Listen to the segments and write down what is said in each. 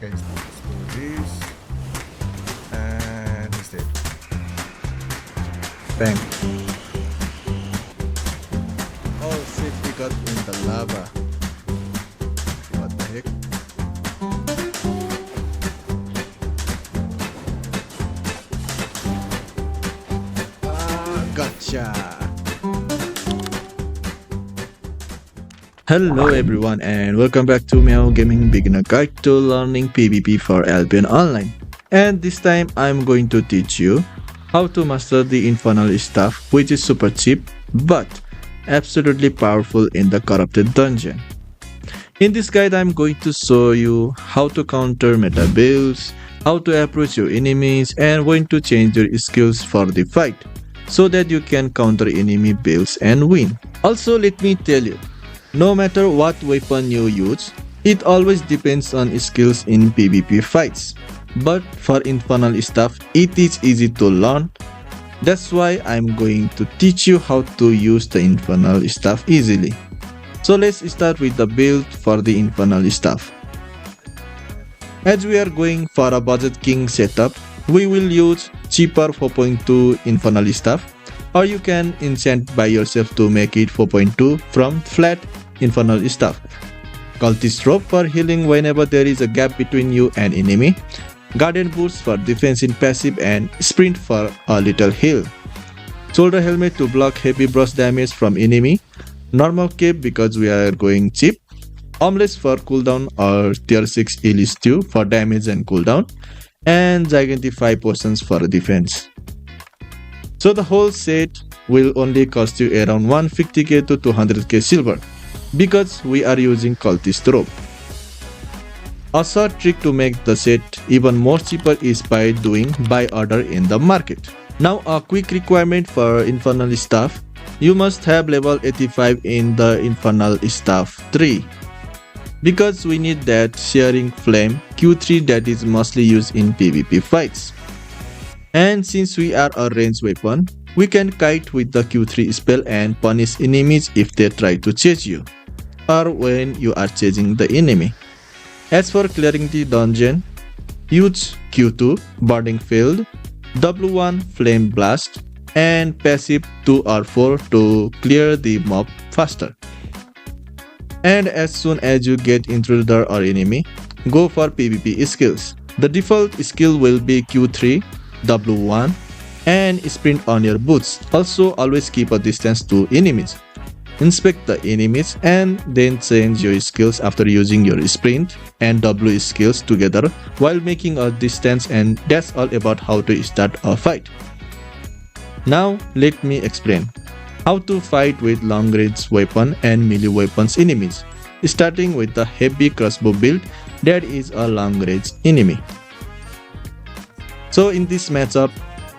Okay, so let's do this. And he's dead. Bang. Oh shit, he got in the lava. What the heck? Gotcha. Hello everyone and welcome back to Meow Gaming Beginner Guide to Learning PvP for Albion Online. And this time I'm going to teach you how to master the Infernal Staff, which is super cheap but absolutely powerful in the corrupted dungeon. In this guide I'm going to show you how to counter meta builds, how to approach your enemies, and when to change your skills for the fight so that you can counter enemy builds and win. Also, let me tell you, no matter what weapon you use, it always depends on skills in PvP fights. But for Infernal Staff, it is easy to learn. That's why I'm going to teach you how to use the Infernal Staff easily. So let's start with the build for the Infernal Staff. As we are going for a budget king setup, we will use cheaper 4.2 Infernal Staff, or you can enchant by yourself to make it 4.2 from flat Infernal Staff. Cultist Rope for healing whenever there is a gap between you and enemy. Guardian Boots for defense in passive, and Sprint for a little heal. Shoulder Helmet to block heavy burst damage from enemy. Normal Cape because we are going cheap. Armless for cooldown or tier 6 Elise 2 for damage and cooldown. And Gigantify potions for defense. So the whole set will only cost you around 150k to 200k silver, because we are using Cultist Rope. A short trick to make the set even more cheaper is by doing buy order in the market. Now a quick requirement for Infernal Staff, you must have level 85 in the Infernal Staff 3, because we need that Searing Flame Q3 that is mostly used in PvP fights. And since we are a ranged weapon, we can kite with the Q3 spell and punish enemies if they try to chase you, or when you are chasing the enemy. As for clearing the dungeon, use Q2 Burning Field, W1 Flame Blast, and passive 2 or 4 to clear the mob faster. And as soon as you get intruder or enemy, go for PvP skills. The default skill will be Q3, W1, and sprint on your boots. Also, always keep a distance to enemies. Inspect the enemies and then change your skills after using your sprint and W skills together while making a distance, and that's all about how to start a fight. Now let me explain how to fight with long range weapon and melee weapons enemies, starting with the Heavy Crossbow build that is a long range enemy. So in this matchup,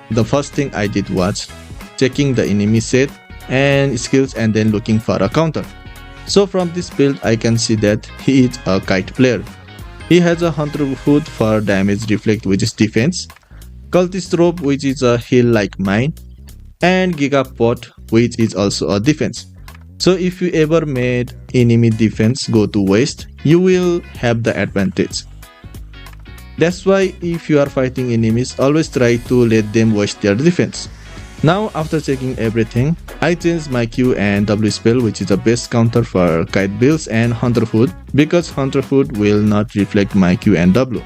the first thing I did was checking the enemy set and skills and then looking for a counter. So from this build I can see that he is a kite player. He has a Hunter Hood for damage reflect, which is defense, Cultist Rope, which is a heal like mine, and Gigapod, which is also a defense. So if you ever made enemy defense go to waste, you will have the advantage. That's why if you are fighting enemies, always try to let them waste their defense. Now after checking everything, I changed my Q and W spell, which is the best counter for kite builds and Hunter Hood, because Hunter Hood will not reflect my Q and W.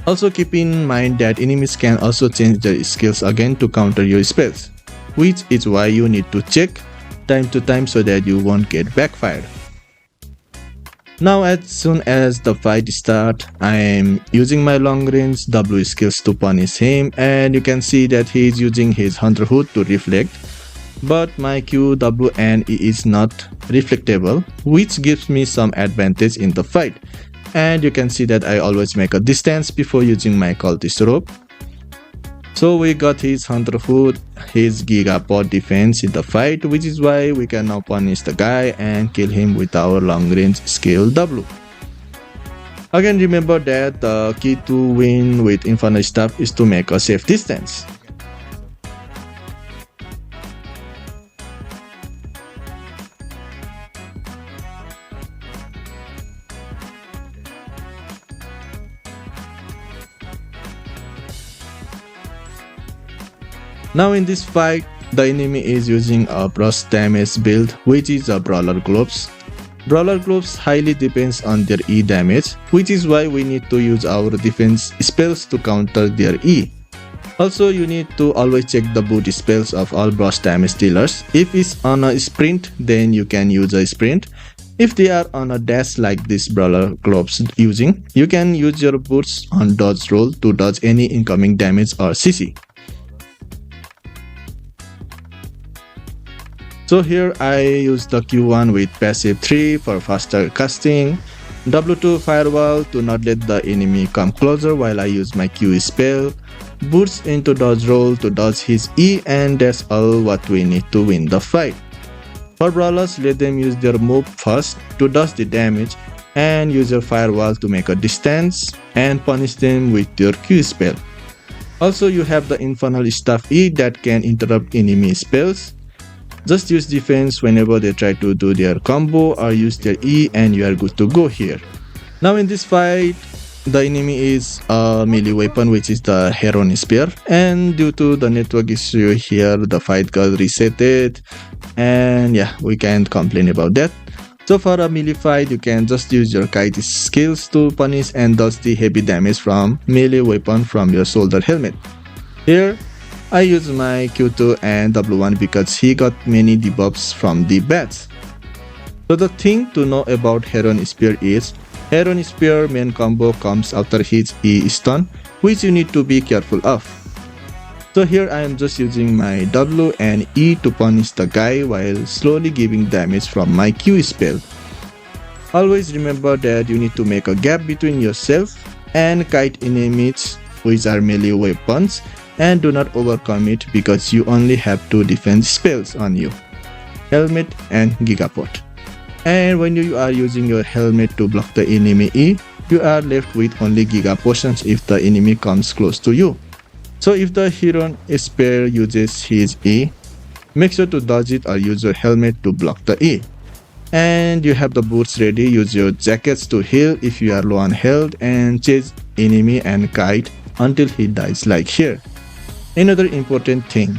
Also keep in mind that enemies can also change their skills again to counter your spells, which is why you need to check time to time so that you won't get backfired. Now as soon as the fight starts, I am using my long range W skills to punish him, and you can see that he is using his Hunter Hood to reflect, but my Q, W and E is not reflectable, which gives me some advantage in the fight. And you can see that I always make a distance before using my Cultist Rope. So we got his Hunter Hood, his Gigapod defense in the fight, which is why we can now punish the guy and kill him with our long range skill W. Again, remember that the key to win with Infernal Staff is to make a safe distance. Now in this fight, the enemy is using a burst damage build, which is a Brawler Gloves. Brawler Gloves highly depends on their E damage, which is why we need to use our defense spells to counter their E. Also, you need to always check the boot spells of all burst damage dealers. If it's on a sprint, then you can use a sprint. If they are on a dash like this Brawler Gloves using, you can use your boots on dodge roll to dodge any incoming damage or CC. So here I use the Q1 with passive 3 for faster casting, W2 firewall to not let the enemy come closer while I use my Q spell, boots into dodge roll to dodge his E, and that's all what we need to win the fight. For brawlers, let them use their move first to dodge the damage and use your firewall to make a distance and punish them with your Q spell. Also, you have the Infernal Staff E that can interrupt enemy spells. Just use defense whenever they try to do their combo or use their E and you are good to go here. Now in this fight, the enemy is a melee weapon, which is the Heron Spear, and due to the network issue here, the fight got resetted, and yeah, we can't complain about that. So for a melee fight, you can just use your kite skills to punish and dodge the heavy damage from melee weapon from your shoulder helmet. Here, I use my Q2 and W1 because he got many debuffs from the bats. So the thing to know about Heron Spear is, Heron Spear main combo comes after his E stun, which you need to be careful of. So here I am just using my W and E to punish the guy while slowly giving damage from my Q spell. Always remember that you need to make a gap between yourself and kite enemies, which are melee weapons, and do not overcome it because you only have 2 defense spells on you, Helmet and Gigapot. And when you are using your helmet to block the enemy E, you are left with only Giga Potions if the enemy comes close to you. So if the Heron Spear uses his E, make sure to dodge it or use your helmet to block the E. And you have the boots ready, use your jackets to heal if you are low on health and chase enemy and kite until he dies like here. Another important thing,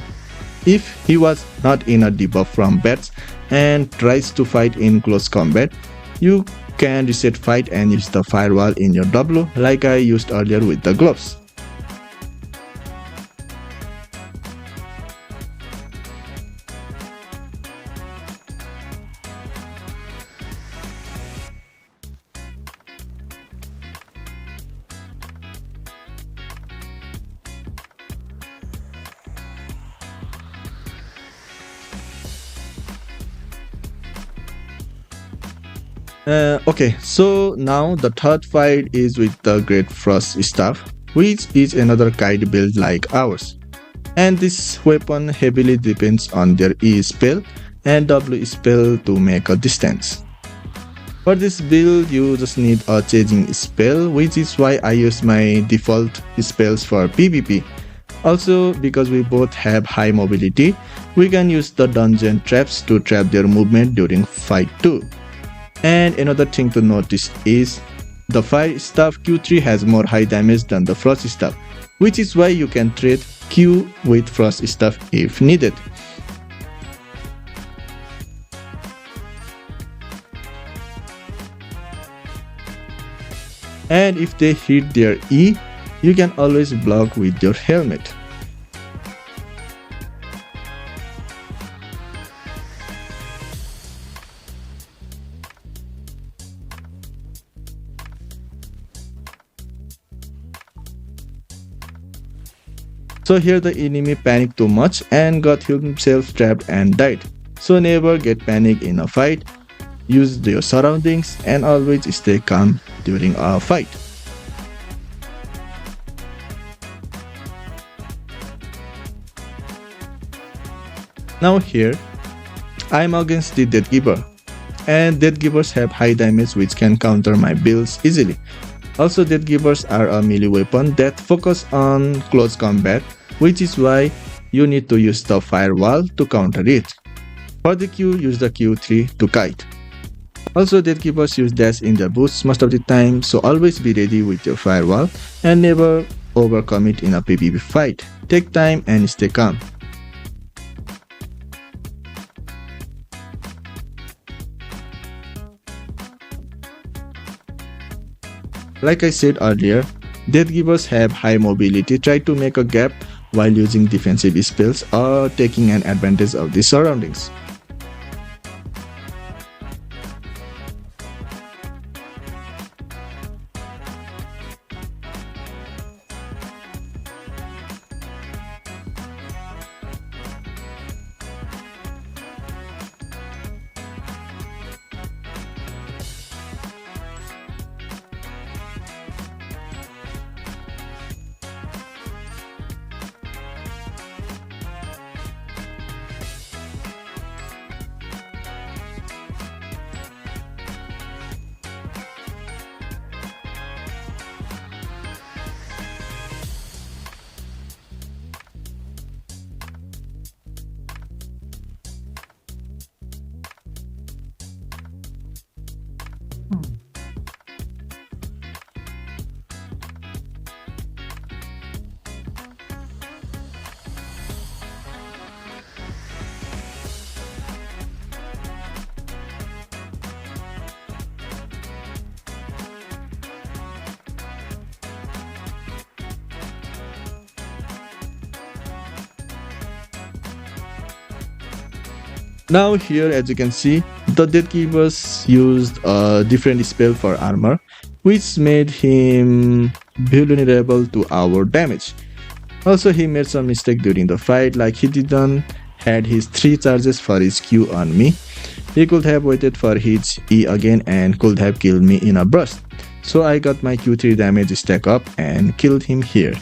if he was not in a debuff from bats and tries to fight in close combat, you can reset fight and use the firewall in your W like I used earlier with the gloves. Okay, so now the third fight is with the Great Frost Staff, which is another kite build like ours. And this weapon heavily depends on their E spell and W spell to make a distance. For this build, you just need a chasing spell, which is why I use my default spells for PvP. Also, because we both have high mobility, we can use the dungeon traps to trap their movement during fight too. And another thing to notice is the Fire Staff Q3 has more high damage than the Frost Staff, which is why you can trade Q with Frost Staff if needed. And if they hit their E, you can always block with your helmet. So here the enemy panicked too much and got himself trapped and died. So never get panic in a fight, use your surroundings and always stay calm during a fight. Now here, I'm against the DeathGiver, and DeathGivers have high damage which can counter my builds easily. Also, DeathGivers are a melee weapon that focus on close combat, which is why you need to use the firewall to counter it. For the Q, use the Q3 to kite. Also, DeathGivers use dash in their boots most of the time, so always be ready with your firewall and never overcome it in a PvP fight. Take time and stay calm. Like I said earlier, DeathGivers have high mobility. Try to make a gap while using defensive spells or taking an advantage of the surroundings. Now here, as you can see, the DeathGivers used a different spell for armor, which made him vulnerable to our damage. Also, he made some mistake during the fight, like he didn't had his 3 charges for his Q on me. He could have waited for his E again and could have killed me in a burst. So I got my Q3 damage stack up and killed him here.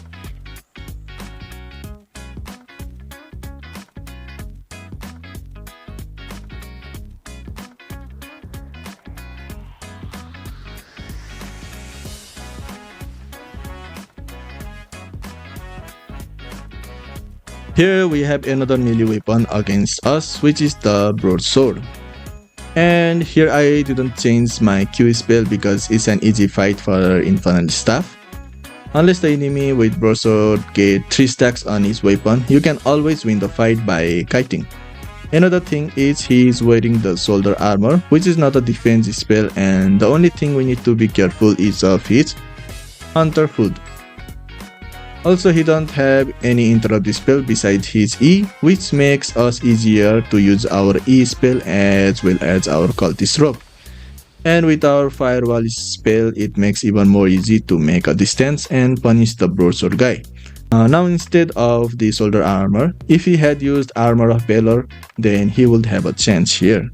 Here we have another melee weapon against us, which is the Broadsword. And here I didn't change my Q spell because it's an easy fight for Infernal Staff. Unless the enemy with Broadsword get 3 stacks on his weapon, you can always win the fight by kiting. Another thing is he is wearing the shoulder armor, which is not a defense spell, and the only thing we need to be careful is of his Hunter Hood. Also, he don't have any interrupt spell besides his E, which makes us easier to use our E spell as well as our cultist rope. And with our firewall spell, it makes even more easy to make a distance and punish the broadsword guy. Now instead of the shoulder armor, if he had used Armor of Valor, then he would have a chance here.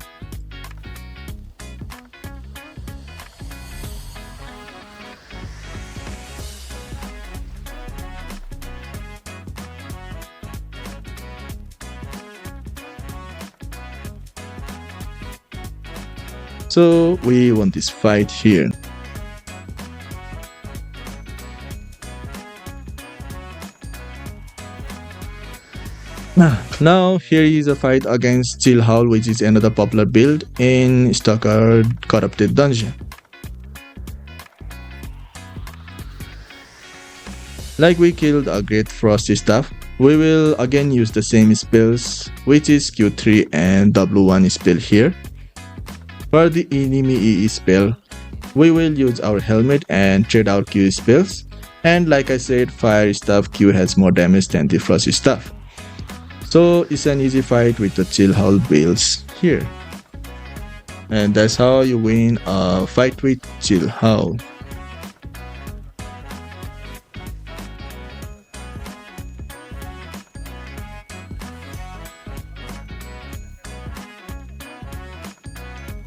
So we won this fight here. Now here is a fight against ChillHowl, which is another popular build in Stalker Corrupted Dungeon. Like we killed a Great Frosty Staff, we will again use the same spells, which is Q3 and W1 spell here. For the enemy EE spell, we will use our helmet and trade our Q spells. And like I said, Fire Staff Q has more damage than the Frosty Staff. So it's an easy fight with the ChillHowl builds here. And that's how you win a fight with ChillHowl.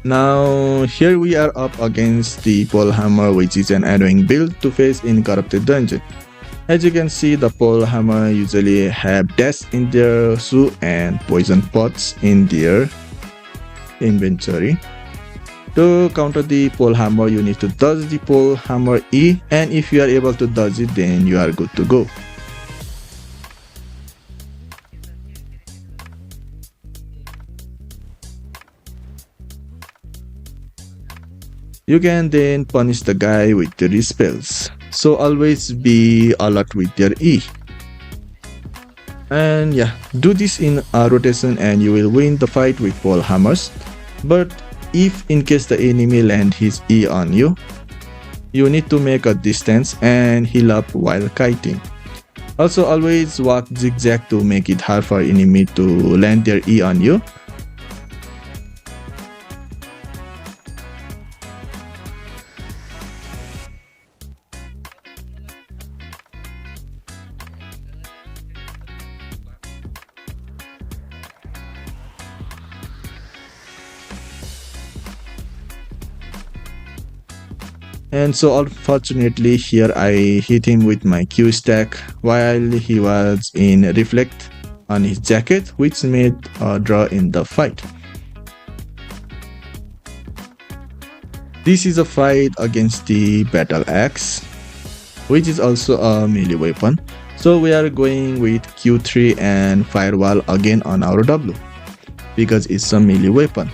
Now here we are up against the Polehammer, which is an annoying build to face in Corrupted Dungeon. As you can see, the Polehammer usually have death in their shoe and poison pots in their inventory. To counter the Polehammer, you need to dodge the Polehammer E, and if you are able to dodge it, then you are good to go. You can then punish the guy with the spells, so always be alert with your E. And yeah, do this in a rotation and you will win the fight with Polehammers. But if in case the enemy land his E on you, you need to make a distance and heal up while kiting. Also, always walk zigzag to make it hard for enemy to land their E on you. And so unfortunately here I hit him with my Q stack while he was in reflect on his jacket, which made a draw in the fight. This is a fight against the Battleaxe, which is also a melee weapon. So we are going with Q3 and Firewall again on our W because it's a melee weapon.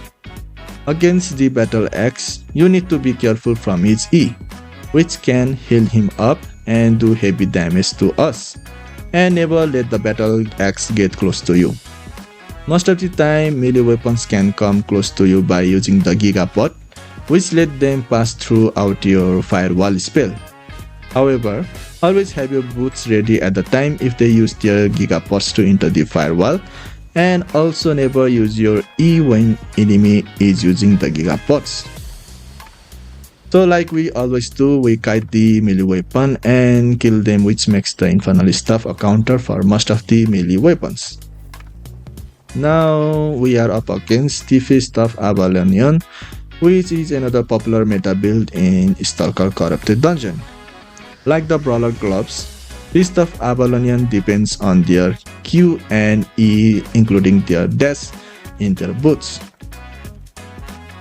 Against the Battleaxe, you need to be careful from his E, which can heal him up and do heavy damage to us, and never let the Battleaxe get close to you. Most of the time, melee weapons can come close to you by using the Gigapod, which let them pass throughout your Firewall spell. However, always have your boots ready at the time if they use their Gigapods to enter the Firewall, and also never use your E when enemy is using the Gigapods. So like we always do, we kite the melee weapon and kill them, which makes the Infernal Staff a counter for most of the melee weapons. Now we are up against the Fist of Avalonian, which is another popular meta build in Stalker Corrupted Dungeon. Like the Brawler Gloves, Fist of Avalonian depends on their Q and E, including their dash in their boots,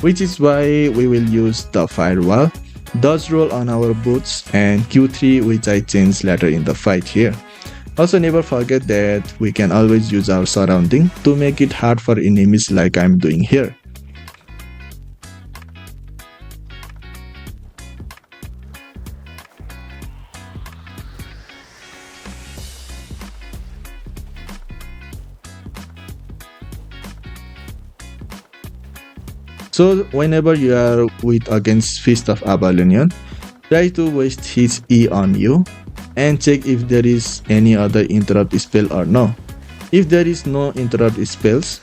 which is why we will use the Firewall, dodge roll on our boots, and Q3, which I change later in the fight here. Also never forget that we can always use our surrounding to make it hard for enemies like I'm doing here. So whenever you are against Fist of Avalonian, try to waste his E on you and check if there is any other interrupt spell or no. If there is no interrupt spells,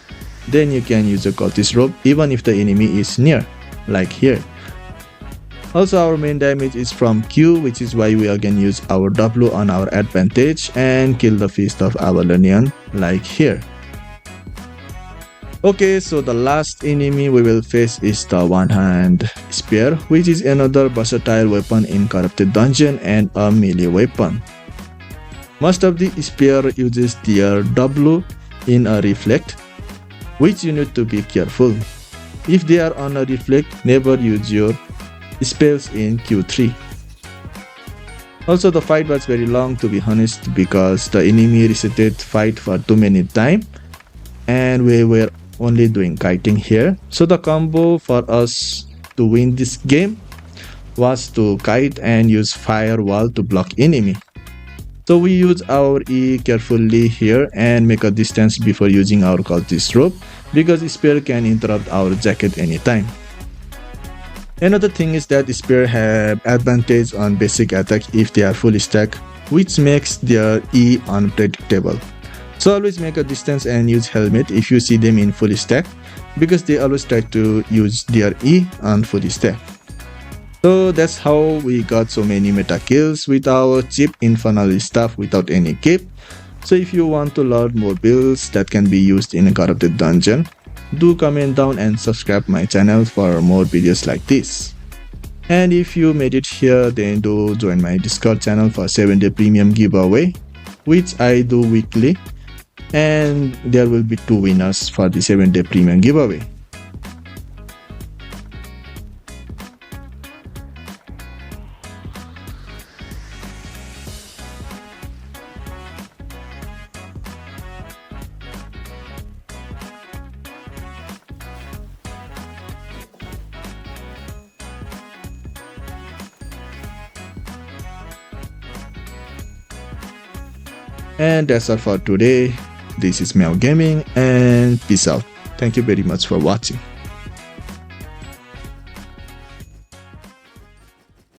then you can use a cultist robe even if the enemy is near, like here. Also our main damage is from Q, which is why we again use our W on our advantage and kill the Fist of Avalonian, like here. Okay, so the last enemy we will face is the one-hand spear, which is another versatile weapon in Corrupted Dungeon and a melee weapon. Most of the spear uses their W in a reflect, which you need to be careful. If they are on a reflect, never use your spells in Q3. Also the fight was very long, to be honest, because the enemy resetted fight for too many times and we were only doing kiting here. So the combo for us to win this game was to kite and use Firewall to block enemy. So we use our E carefully here and make a distance before using our cultist rope, because spear can interrupt our jacket anytime. Another thing is that spear have advantage on basic attack if they are fully stacked, which makes their E unpredictable. So always make a distance and use helmet if you see them in fully stack, because they always try to use their E on fully stack. So that's how we got so many meta kills with our cheap Infernal Staff without any cape. So if you want to learn more builds that can be used in a Corrupted Dungeon, do comment down and subscribe my channel for more videos like this. And if you made it here, then do join my Discord channel for 7-day premium giveaway, which I do weekly. And there will be 2 winners for the 7-day premium giveaway. And that's all for today. This is Meow Gaming, and peace out. Thank you very much for watching.